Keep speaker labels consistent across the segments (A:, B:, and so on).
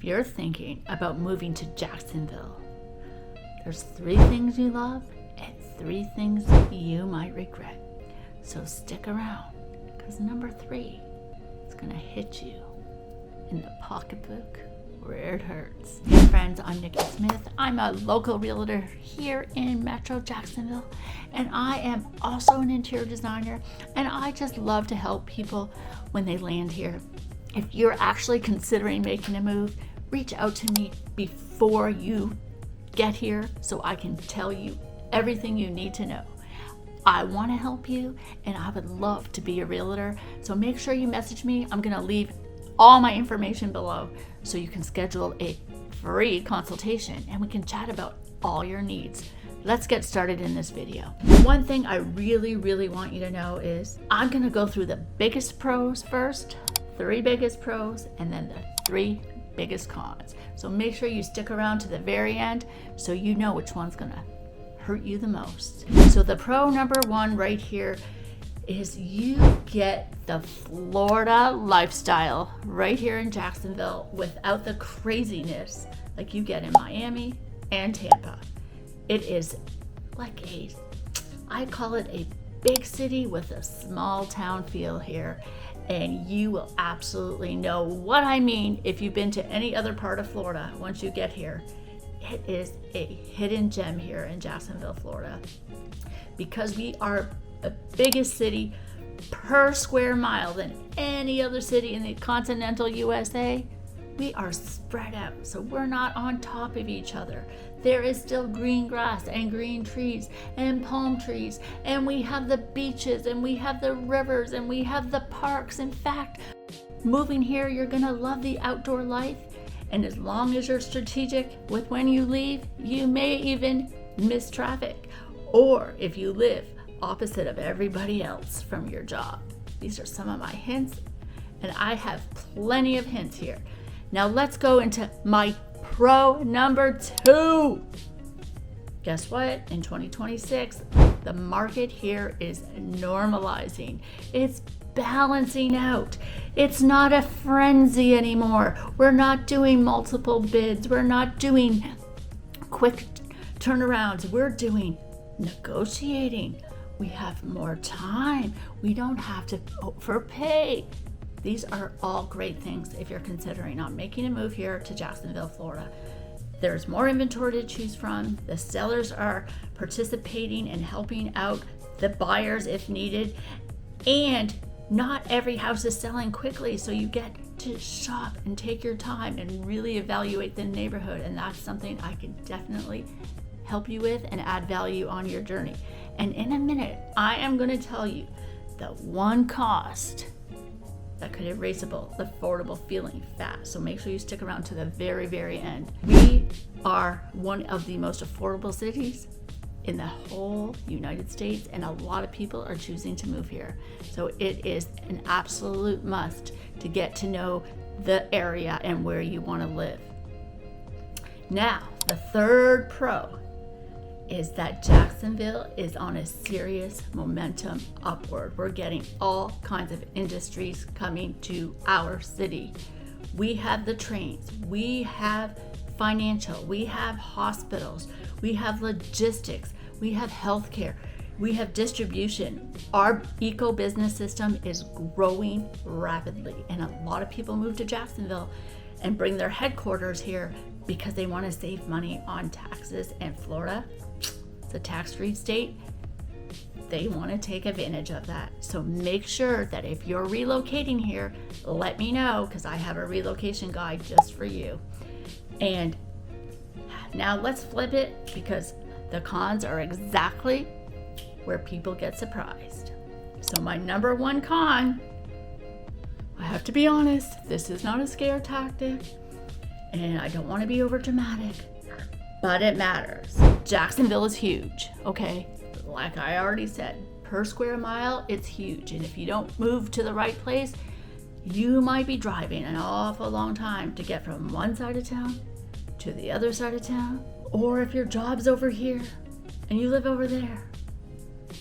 A: you're thinking about moving to Jacksonville, there's 3 things you love and 3 things you might regret. So stick around, because number 3 is going to hit you in the pocketbook where it hurts. Hey friends, I'm Nikki Smith. I'm a local realtor here in Metro Jacksonville, and I am also an interior designer, and I just love to help people when they land here. If you're actually considering making a move, reach out to me before you get here so I can tell you everything you need to know. I want to help you, and I would love to be a realtor, so make sure you message me. I'm going to leave all my information below so you can schedule a free consultation and we can chat about all your needs. Let's get started in this video. One thing I really want you to know is I'm going to go through the biggest pros first, 3 biggest pros, and then the 3 biggest cons. So make sure you stick around to the very end so you know which one's going to hurt you the most. So the pro number 1 right here is you get the Florida lifestyle right here in Jacksonville without the craziness like you get in Miami and Tampa. It is like I call it a big city with a small town feel here, and you will absolutely know what I mean if you've been to any other part of Florida. Once you get here, it is a hidden gem here in Jacksonville, Florida, because we are the biggest city per square mile than any other city in the continental USA. We are spread out, so we're not on top of each other. There is still green grass and green trees and palm trees, and we have the beaches and we have the rivers and we have the parks. In fact, moving here, you're gonna love the outdoor life, and as long as you're strategic with when you leave, you may even miss traffic, or if you live opposite of everybody else from your job. These are some of my hints, and I have plenty of hints here. Now let's go into my pro number 2. Guess what? In 2026, the market here is normalizing. It's balancing out. It's not a frenzy anymore. We're not doing multiple bids. We're not doing quick turnarounds. We're doing negotiating. We have more time. We don't have to overpay. These are all great things if you're considering on making a move here to Jacksonville, Florida. There's more inventory to choose from. The sellers are participating and helping out the buyers if needed. And not every house is selling quickly, so you get to shop and take your time and really evaluate the neighborhood. And that's something I can definitely help you with and add value on your journey. And in a minute, I am going to tell you the one cost that could erase the affordable feeling fast. So make sure you stick around to the very end. We are one of the most affordable cities in the whole United States, and a lot of people are choosing to move here. So it is an absolute must to get to know the area and where you want to live. Now, the 3rd pro is that Jacksonville is on a serious momentum upward. We're getting all kinds of industries coming to our city. We have the trains, we have financial, we have hospitals, we have logistics, we have healthcare, we have distribution. Our eco-business system is growing rapidly, and a lot of people move to Jacksonville and bring their headquarters here because they want to save money on taxes, and Florida, it's a tax-free state. They want to take advantage of that. So make sure that if you're relocating here, let me know, because I have a relocation guide just for you. And now let's flip it, because the cons are exactly where people get surprised. So my number 1 con, I have to be honest, this is not a scare tactic, and I don't want to be over dramatic, but it matters. Jacksonville is huge, okay? Like I already said, per square mile, it's huge. And if you don't move to the right place, you might be driving an awful long time to get from one side of town to the other side of town. Or if your job's over here and you live over there,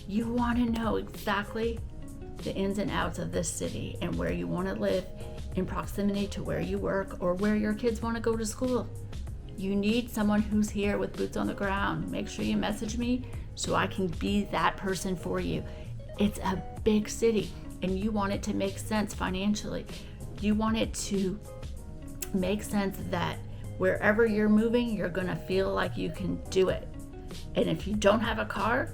A: you want to know exactly the ins and outs of this city and where you want to live in proximity to where you work or where your kids want to go to school. You need someone who's here with boots on the ground. Make sure you message me so I can be that person for you. It's a big city and you want it to make sense financially. You want it to make sense that wherever you're moving, you're gonna feel like you can do it. And if you don't have a car,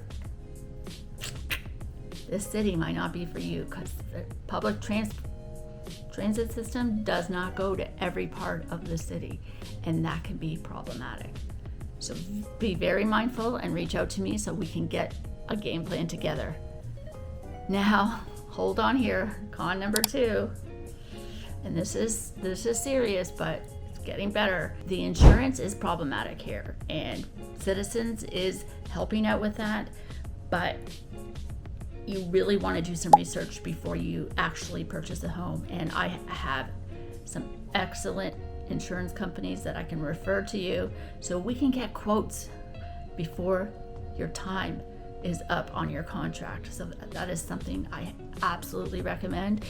A: this city might not be for you, because the public transit system does not go to every part of the city, and that can be problematic. So be very mindful and reach out to me so we can get a game plan together. Now, hold on here, con number 2. And this is serious, but it's getting better. The insurance is problematic here, and Citizens is helping out with that, but you really want to do some research before you actually purchase a home. And I have some excellent insurance companies that I can refer to you so we can get quotes before your time is up on your contract. So that is something I absolutely recommend,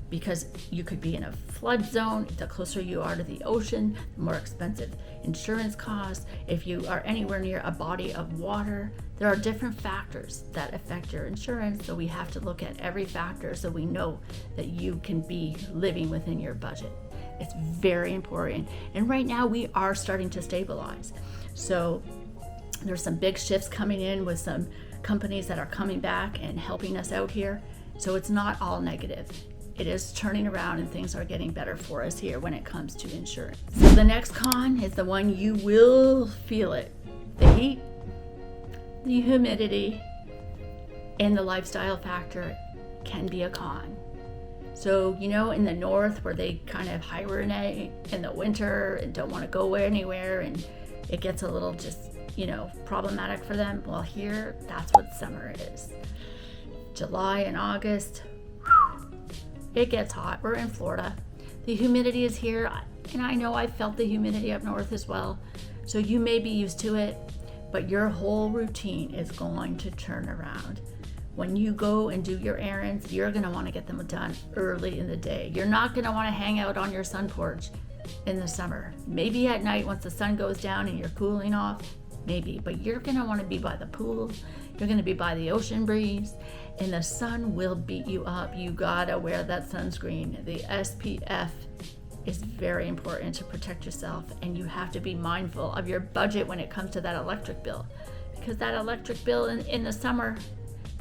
A: because you could be in a flood zone. The closer you are to the ocean, the more expensive insurance costs. If you are anywhere near a body of water, there are different factors that affect your insurance. So we have to look at every factor so we know that you can be living within your budget. It's very important. And right now we are starting to stabilize. So there's some big shifts coming in with some companies that are coming back and helping us out here. So it's not all negative. It is turning around and things are getting better for us here when it comes to insurance. So the next con is the one you will feel it. The heat, the humidity, and the lifestyle factor can be a con. So, in the north where they kind of hibernate in the winter and don't want to go anywhere, and it gets a little just, problematic for them. Well, here, that's what summer is. July and August, it gets hot. We're in Florida. The humidity is here, and I know I've felt the humidity up north as well. So you may be used to it, but your whole routine is going to turn around. When you go and do your errands, you're going to want to get them done early in the day. You're not going to want to hang out on your sun porch in the summer. Maybe at night once the sun goes down and you're cooling off, maybe, but you're going to want to be by the pool. You're going to be by the ocean breeze, and the sun will beat you up. You gotta wear that sunscreen. The SPF is very important to protect yourself, and you have to be mindful of your budget when it comes to that electric bill, because that electric bill in the summer,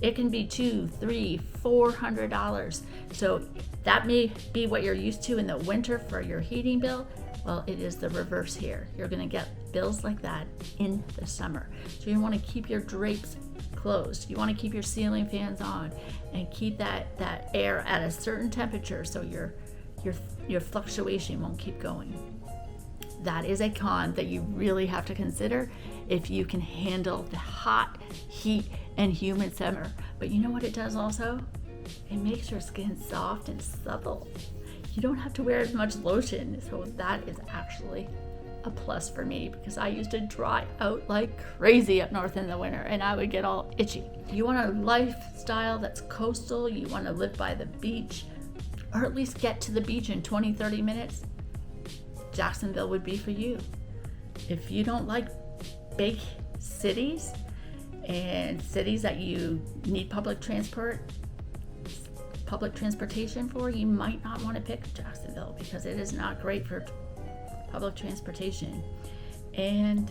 A: it can be $200, $300, $400. So that may be what you're used to in the winter for your heating bill. Well, it is the reverse here. You're gonna get bills like that in the summer. So you wanna keep your drapes closed. You wanna keep your ceiling fans on and keep that air at a certain temperature so your fluctuation won't keep going. That is a con that you really have to consider if you can handle the hot, heat, and humid summer. But you know what it does also? It makes your skin soft and supple. You don't have to wear as much lotion, so that is actually a plus for me, because I used to dry out like crazy up north in the winter and I would get all itchy. You want a lifestyle that's coastal, you want to live by the beach, or at least get to the beach in 20-30 minutes, Jacksonville would be for you. If you don't like big cities and cities that you need public transportation for, you might not want to pick Jacksonville, because it is not great for public transportation. And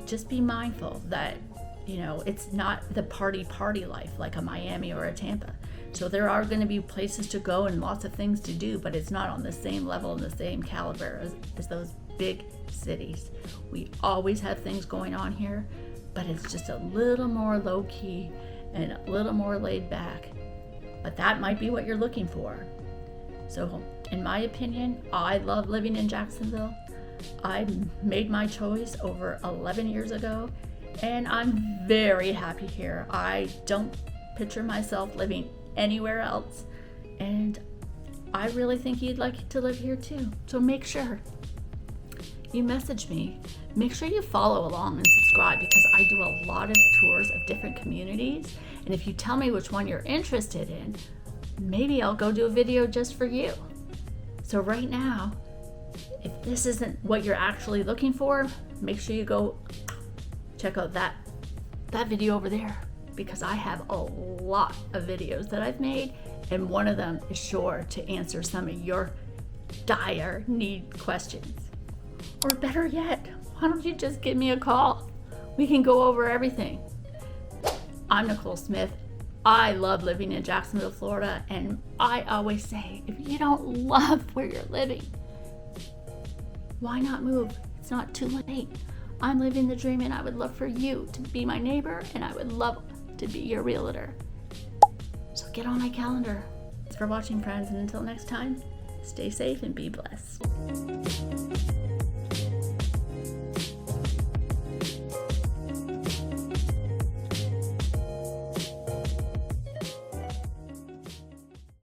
A: just be mindful that it's not the party life like a Miami or a Tampa. So there are going to be places to go and lots of things to do, but it's not on the same level and the same caliber as those big cities. We always have things going on here, but it's just a little more low key and a little more laid back. But that might be what you're looking for. So in my opinion, I love living in Jacksonville. I made my choice over 11 years ago, and I'm very happy here. I don't picture myself living anywhere else, and I really think you'd like to live here too. So make sure you message me. Make sure you follow along and subscribe, because I do a lot of tours of different communities, and if you tell me which one you're interested in, maybe I'll go do a video just for you. So right now, if this isn't what you're actually looking for, make sure you go check out that video over there, because I have a lot of videos that I've made, and one of them is sure to answer some of your dire need questions. Or better yet, why don't you just give me a call? We can go over everything. I'm Nicole Smith. I love living in Jacksonville, Florida, and I always say, if you don't love where you're living, why not move? It's not too late. I'm living the dream, and I would love for you to be my neighbor, and I would love to be your realtor. So get on my calendar. Thanks for watching, friends, and until next time, stay safe and be blessed.